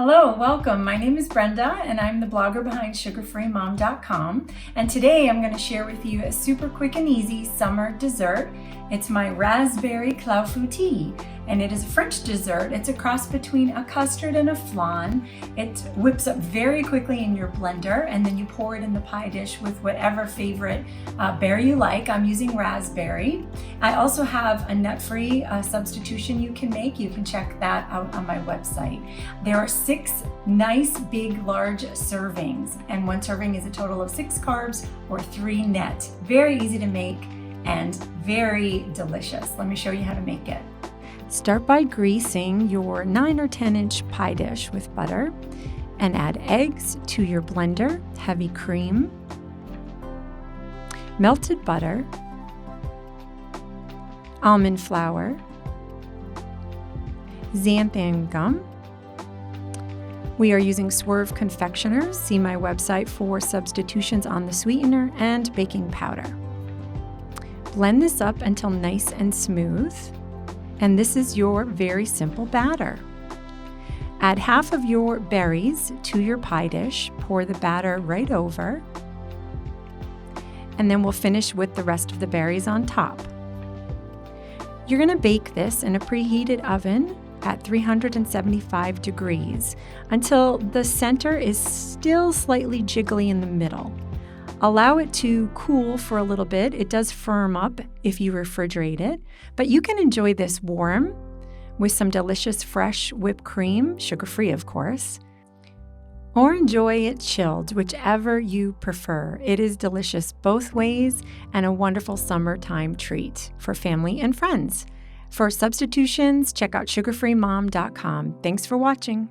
Hello, welcome. My name is Brenda and I'm the blogger behind sugarfreemom.com. And today I'm going to share with you a super quick and easy summer dessert. It's my raspberry clafoutis, and it is a French dessert. It's a cross between a custard and a flan. It whips up very quickly in your blender, and then you pour it in the pie dish with whatever favorite berry you like. I'm using raspberry. I also have a nut-free substitution you can make. You can check that out on my website. There are 6 nice, big, large servings, and one serving is a total of 6 carbs or 3 net. Very easy to make and very delicious. Let me show you how to make it. Start by greasing your 9 or 10 inch pie dish with butter and add eggs to your blender, heavy cream, melted butter, almond flour, xanthan gum. We are using Swerve confectioners. See my website for substitutions on the sweetener, and baking powder. Blend this up until nice and smooth. And this is your very simple batter. Add half of your berries to your pie dish, pour the batter right over, and then we'll finish with the rest of the berries on top. You're going to bake this in a preheated oven at 375 degrees until the center is still slightly jiggly in the middle. Allow it to cool for a little bit. It does firm up if you refrigerate it, but you can enjoy this warm with some delicious fresh whipped cream, sugar-free of course, or enjoy it chilled, whichever you prefer. It is delicious both ways and a wonderful summertime treat for family and friends. For substitutions, check out sugarfreemom.com. Thanks for watching.